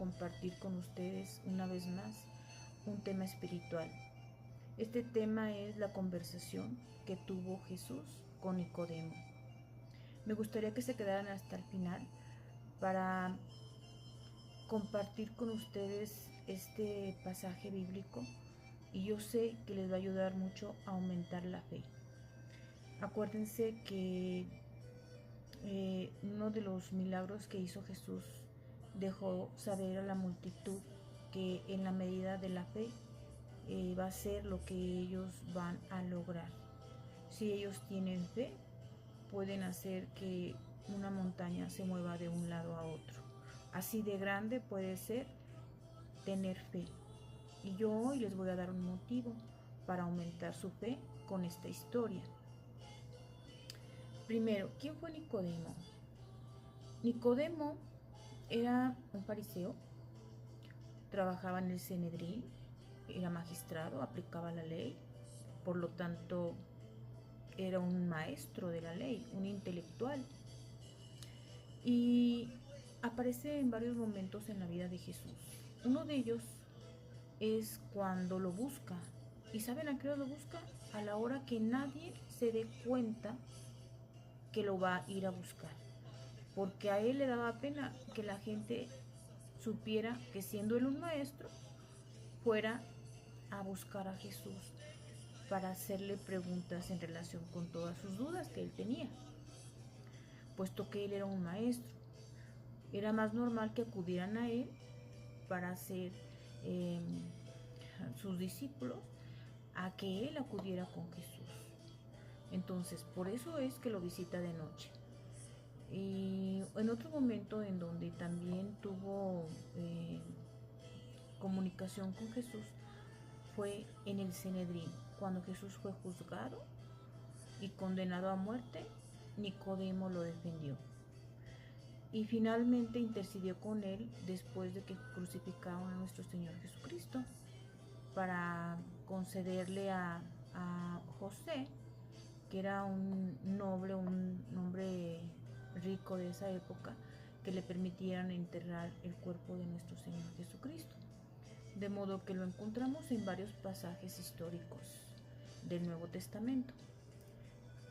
compartir con ustedes una vez más un tema espiritual. Este tema es la conversación que tuvo Jesús con Nicodemo. Me gustaría que se quedaran hasta el final para compartir con ustedes este pasaje bíblico y yo sé que les va a ayudar mucho a aumentar la fe. Acuérdense que uno de los milagros que hizo Jesús dejó saber a la multitud que en la medida de la fe va a ser lo que ellos van a lograr. Si ellos tienen fe, pueden hacer que una montaña se mueva de un lado a otro. Así de grande puede ser tener fe. Y yo hoy les voy a dar un motivo para aumentar su fe con esta historia. Primero, ¿quién fue Nicodemo? Nicodemo era un fariseo, trabajaba en el Sanedrín, era magistrado, aplicaba la ley, por lo tanto era un maestro de la ley, un intelectual. Y aparece en varios momentos en la vida de Jesús. Uno de ellos es cuando lo busca. ¿Y saben a qué hora lo busca? A la hora que nadie se dé cuenta que lo va a ir a buscar. Porque a él le daba pena que la gente supiera que siendo él un maestro, fuera a buscar a Jesús para hacerle preguntas en relación con todas sus dudas que él tenía. Puesto que él era un maestro, era más normal que acudieran a él para ser sus discípulos a que él acudiera con Jesús. Entonces, por eso es que lo visita de noche. Y en otro momento en donde también tuvo comunicación con Jesús fue en el Sanedrín, cuando Jesús fue juzgado y condenado a muerte. Nicodemo lo defendió y finalmente intercedió con él después de que crucificaron a nuestro Señor Jesucristo para concederle a José, que era un noble, un hombre rico de esa época, que le permitieran enterrar el cuerpo de nuestro Señor Jesucristo. De modo que lo encontramos en varios pasajes históricos del Nuevo Testamento.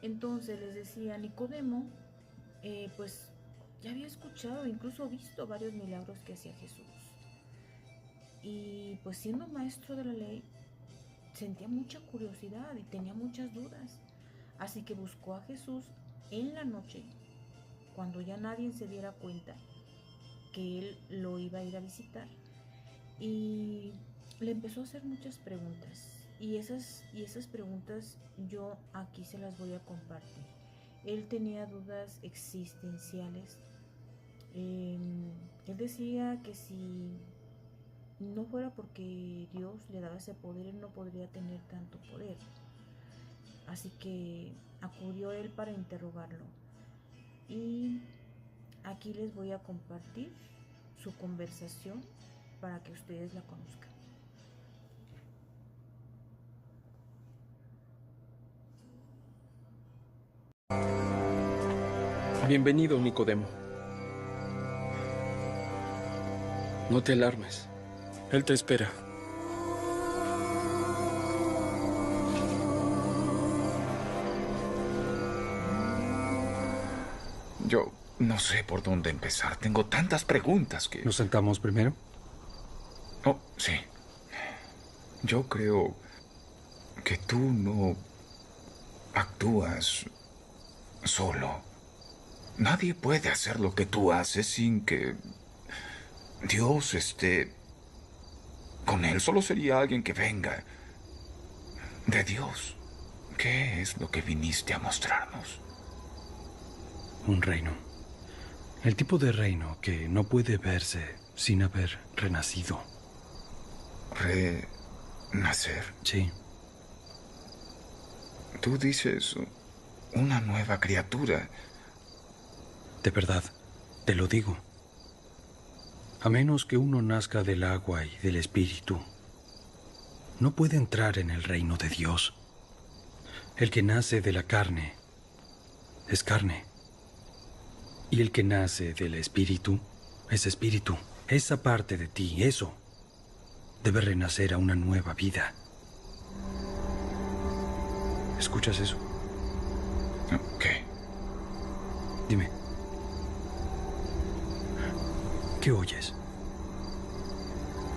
Entonces les decía, Nicodemo, pues ya había escuchado, incluso visto varios milagros que hacía Jesús. Y pues siendo maestro de la ley, sentía mucha curiosidad y tenía muchas dudas. Así que buscó a Jesús en la noche, cuando ya nadie se diera cuenta que él lo iba a ir a visitar. Y le empezó a hacer muchas preguntas. Y esas preguntas yo aquí se las voy a compartir. Él tenía dudas existenciales. Él decía que si no fuera porque Dios le daba ese poder, él no podría tener tanto poder. Así que acudió él para interrogarlo. Y aquí les voy a compartir su conversación para que ustedes la conozcan. Bienvenido, Nicodemo. No te alarmes. Él te espera. Yo no sé por dónde empezar. Tengo tantas preguntas que... ¿Nos sentamos primero? Oh, sí. Yo creo que tú no actúas solo. Nadie puede hacer lo que tú haces sin que Dios esté con él. Solo sería alguien que venga de Dios. ¿Qué es lo que viniste a mostrarnos? Un reino. El tipo de reino que no puede verse sin haber renacido. ¿Renacer? Sí. Tú dices una nueva criatura. De verdad, te lo digo. A menos que uno nazca del agua y del espíritu, no puede entrar en el reino de Dios. El que nace de la carne es carne. Y el que nace del espíritu es espíritu. Esa parte de ti, eso, debe renacer a una nueva vida. ¿Escuchas eso? ¿Qué? Dime. ¿Qué oyes?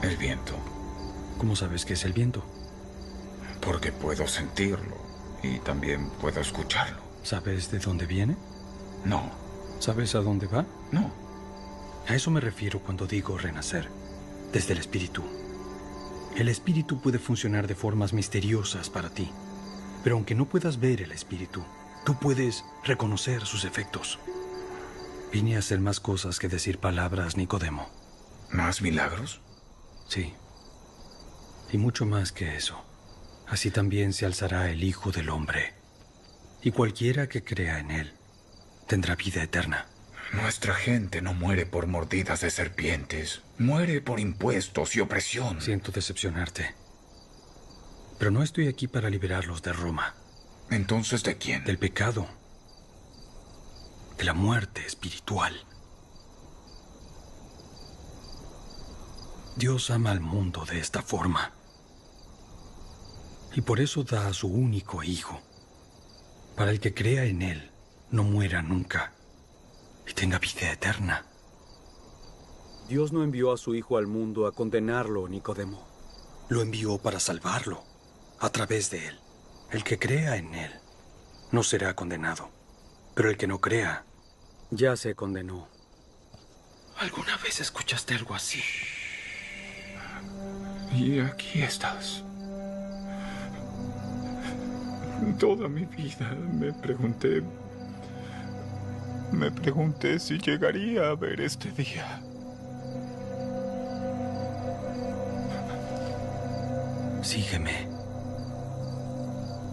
El viento. ¿Cómo sabes que es el viento? Porque puedo sentirlo y también puedo escucharlo. ¿Sabes de dónde viene? No, ¿Sabes a dónde va? no. A eso me refiero cuando digo renacer, desde el espíritu. El espíritu puede funcionar de formas misteriosas para ti, pero aunque no puedas ver el espíritu, tú puedes reconocer sus efectos. Vine a hacer más cosas que decir palabras, Nicodemo. ¿Más milagros? Sí, y mucho más que eso. Así también se alzará el Hijo del Hombre, y cualquiera que crea en él tendrá vida eterna. Nuestra gente no muere por mordidas de serpientes. Muere por impuestos y opresión. Siento decepcionarte, pero no estoy aquí para liberarlos de Roma. ¿Entonces de quién? Del pecado, de la muerte espiritual. Dios ama al mundo de esta forma, y por eso da a su único Hijo, para el que crea en él no muera nunca y tenga vida eterna. Dios no envió a su Hijo al mundo a condenarlo, Nicodemo. Lo envió para salvarlo a través de él. El que crea en él no será condenado, pero el que no crea Ya se condenó. ¿Alguna vez escuchaste algo así? Y aquí estás. Toda mi vida me pregunté si llegaría a ver este día. Sígueme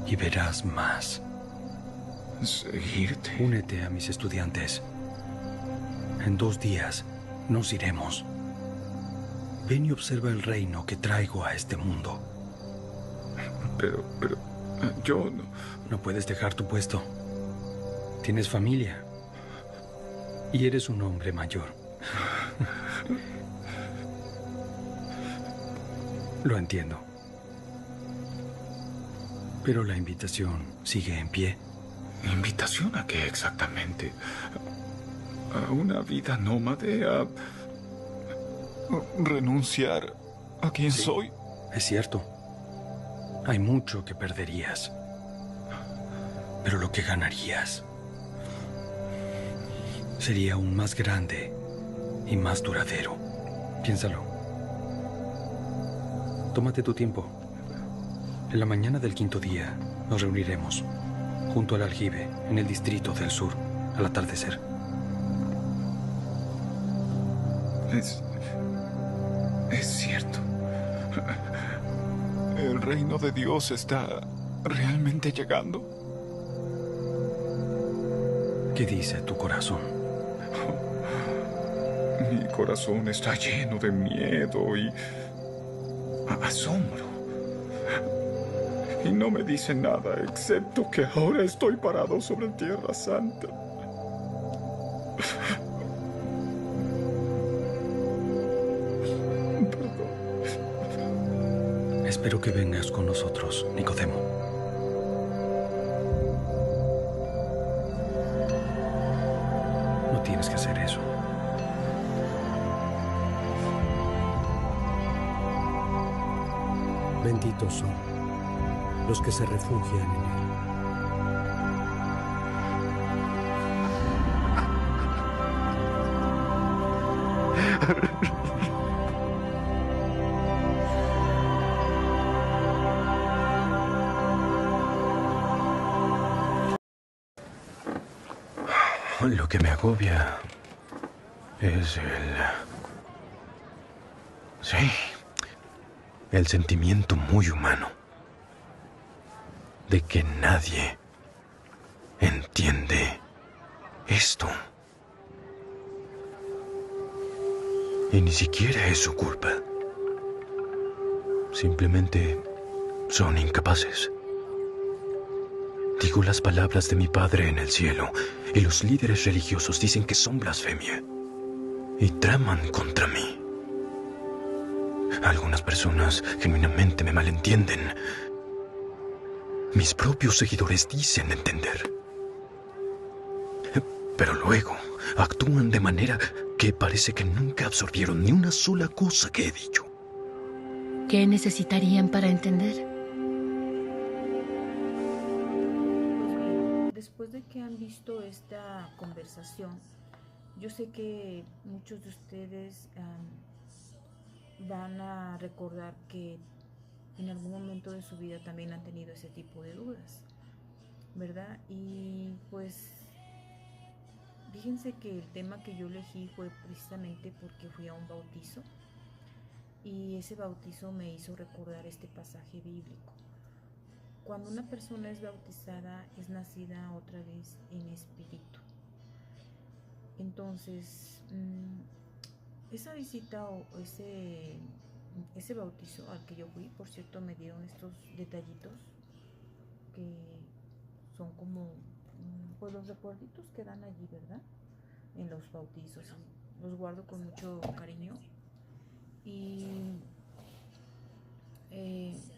y verás más. ¿Seguirte? Únete a mis estudiantes. En 2 días nos iremos. Ven y observa el reino que traigo a este mundo. Pero, yo no... No puedes dejar tu puesto. Tienes familia. Y eres un hombre mayor. Lo entiendo. Pero la invitación sigue en pie. ¿Invitación a qué exactamente? ¿A una vida nómade? ¿A renunciar a quien soy? Es cierto. Hay mucho que perderías. Pero lo que ganarías sería aún más grande y más duradero. Piénsalo. Tómate tu tiempo. En la mañana del 5.º día nos reuniremos junto al aljibe en el distrito del sur al atardecer. Es cierto. ¿El reino de Dios está realmente llegando? ¿Qué dice tu corazón? Mi corazón está lleno de miedo y asombro. Y no me dice nada excepto que ahora estoy parado sobre Tierra Santa. Perdón. Espero que vengas con nosotros, Nicodemo. No tienes que hacer eso. Benditos son los que se refugian en él. Lo que me agobia es el sentimiento muy humano de que nadie entiende esto. Y ni siquiera es su culpa. Simplemente son incapaces. Digo las palabras de mi Padre en el cielo, y los líderes religiosos dicen que son blasfemia, y traman contra mí. Algunas personas genuinamente me malentienden. Mis propios seguidores dicen entender. Pero luego actúan de manera que parece que nunca absorbieron ni una sola cosa que he dicho. ¿Qué necesitarían para entender? Pues bien, después de que han visto esta conversación, yo sé que muchos de ustedes van a recordar que en algún momento de su vida también han tenido ese tipo de dudas, ¿verdad? Y pues fíjense que el tema que yo elegí fue precisamente porque fui a un bautizo y ese bautizo me hizo recordar este pasaje bíblico. Cuando una persona es bautizada, es nacida otra vez en espíritu. Entonces, esa visita o ese bautizo al que yo fui, por cierto, me dieron estos detallitos que son como pues los recuerditos que dan allí, ¿verdad? En los bautizos. Los guardo con mucho cariño y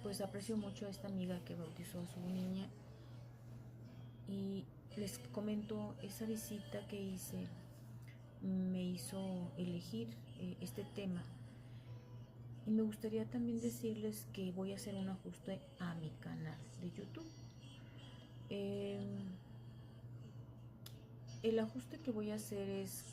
pues aprecio mucho a esta amiga que bautizó a su niña. Y les comento, esa visita que hice me hizo elegir este tema. Y me gustaría también decirles que voy a hacer un ajuste a mi canal de YouTube. El ajuste que voy a hacer es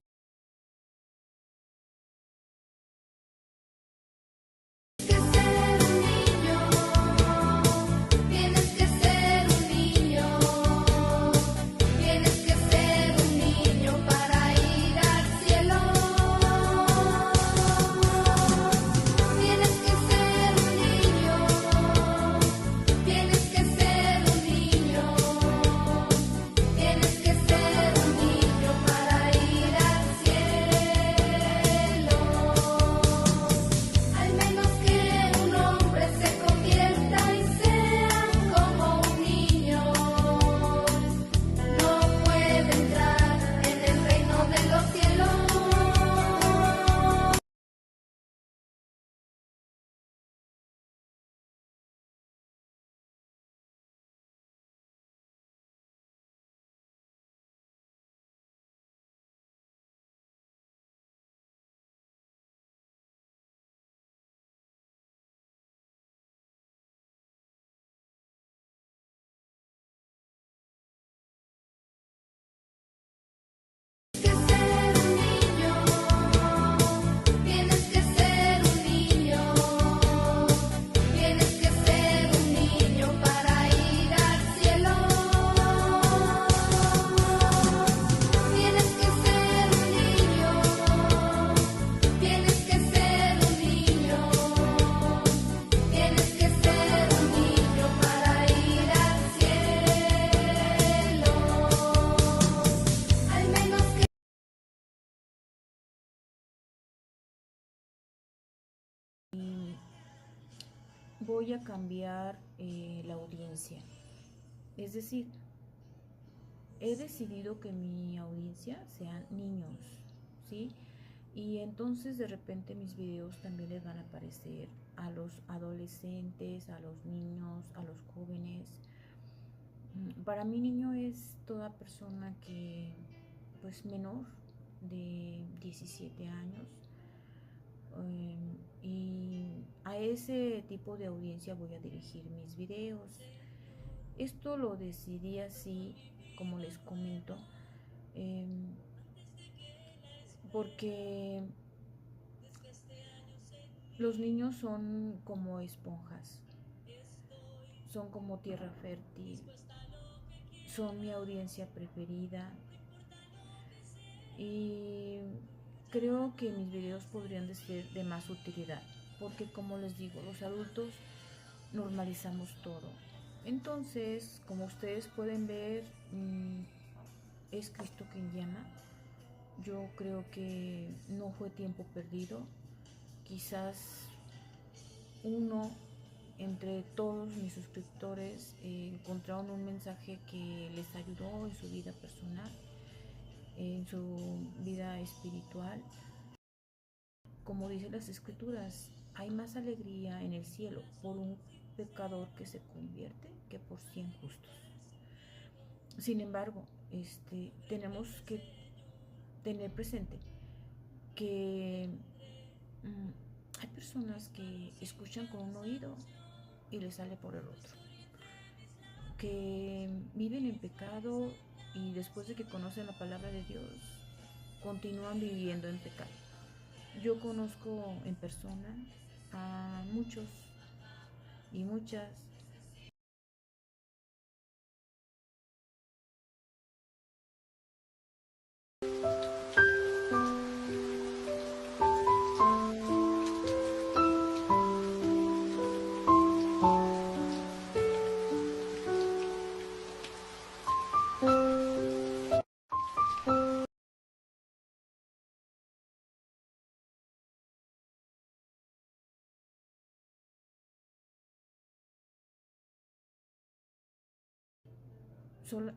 voy a cambiar la audiencia. Es decir, he decidido que mi audiencia sean niños, ¿sí? Y entonces de repente mis videos también les van a aparecer a los adolescentes, a los niños, a los jóvenes. Para mí niño es toda persona que pues menor de 17 años. Y a ese tipo de audiencia voy a dirigir mis videos. Esto lo decidí así, como les comento, porque los niños son como esponjas, son como tierra fértil, son mi audiencia preferida y creo que mis videos podrían de ser de más utilidad, porque como les digo, los adultos normalizamos todo. Entonces, como ustedes pueden ver, es Cristo quien llama. Yo creo que no fue tiempo perdido. Quizás uno entre todos mis suscriptores encontraron un mensaje que les ayudó en su vida personal, en su vida espiritual. Como dicen las escrituras, hay más alegría en el cielo por un pecador que se convierte que por 100 justos. Sin embargo, tenemos que tener presente que hay personas que escuchan con un oído y les sale por el otro, que viven en pecado y después de que conocen la palabra de Dios continúan viviendo en pecado. Yo conozco en persona a muchos y muchas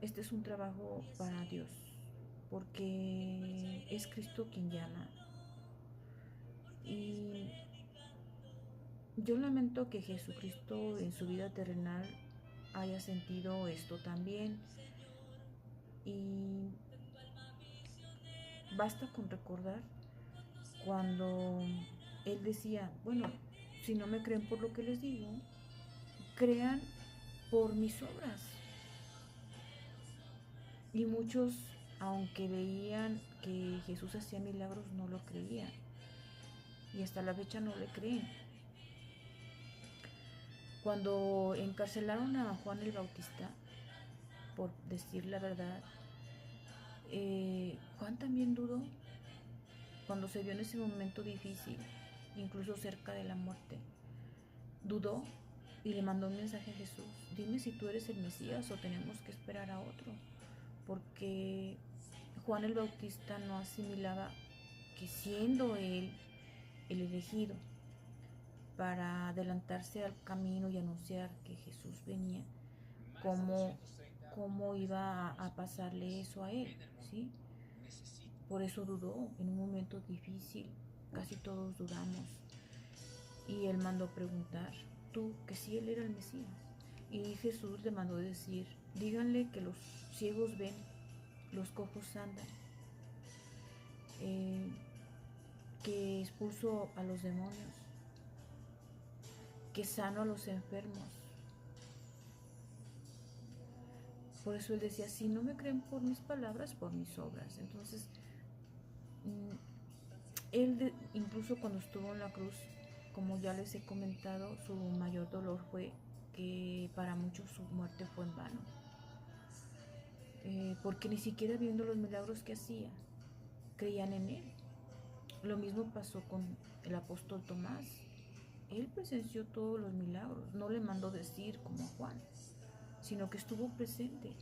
este es un trabajo para Dios, porque es Cristo quien llama. Y yo lamento que Jesucristo en su vida terrenal haya sentido esto también. Y basta con recordar cuando Él decía, bueno, si no me creen por lo que les digo, crean por mis obras. Y muchos, aunque veían que Jesús hacía milagros, no lo creían. Y hasta la fecha no le creen. Cuando encarcelaron a Juan el Bautista, por decir la verdad, Juan también dudó cuando se vio en ese momento difícil, incluso cerca de la muerte. Dudó y le mandó un mensaje a Jesús: dime si tú eres el Mesías o tenemos que esperar a otro, porque Juan el Bautista no asimilaba que siendo él el elegido para adelantarse al camino y anunciar que Jesús venía, cómo iba a pasarle eso a él, ¿sí? Por eso dudó en un momento difícil, casi todos dudamos. Y él mandó preguntar, tú, que si él era el Mesías. Y Jesús le mandó decir, díganle que los ciegos ven, los cojos andan, que expulso a los demonios, que sano a los enfermos. Por eso él decía, si no me creen por mis palabras, por mis obras. Entonces, él incluso cuando estuvo en la cruz, como ya les he comentado, su mayor dolor fue que para muchos su muerte fue en vano. Porque ni siquiera viendo los milagros que hacía, creían en él. Lo mismo pasó con el apóstol Tomás. Él presenció todos los milagros, no le mandó decir como a Juan, sino que estuvo presente.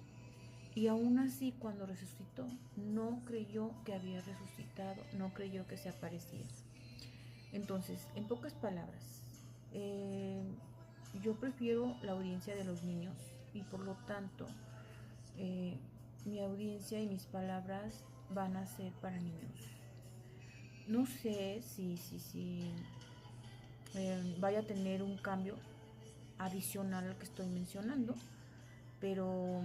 Y aún así, cuando resucitó, no creyó que había resucitado, no creyó que se aparecía. Entonces, en pocas palabras, yo prefiero la audiencia de los niños y por lo tanto, mi audiencia y mis palabras van a ser para niños. No sé si vaya a tener un cambio adicional al que estoy mencionando, pero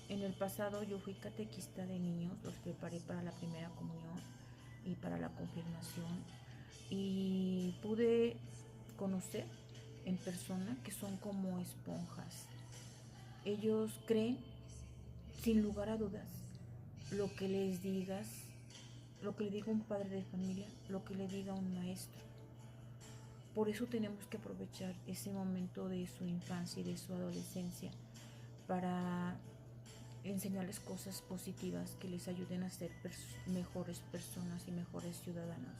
en el pasado yo fui catequista de niños, los preparé para la primera comunión y para la confirmación, y pude conocer en persona que son como esponjas. Ellos creen sin lugar a dudas lo que les digas, lo que le diga un padre de familia, lo que le diga un maestro. Por eso tenemos que aprovechar ese momento de su infancia y de su adolescencia para enseñarles cosas positivas que les ayuden a ser mejores personas y mejores ciudadanos.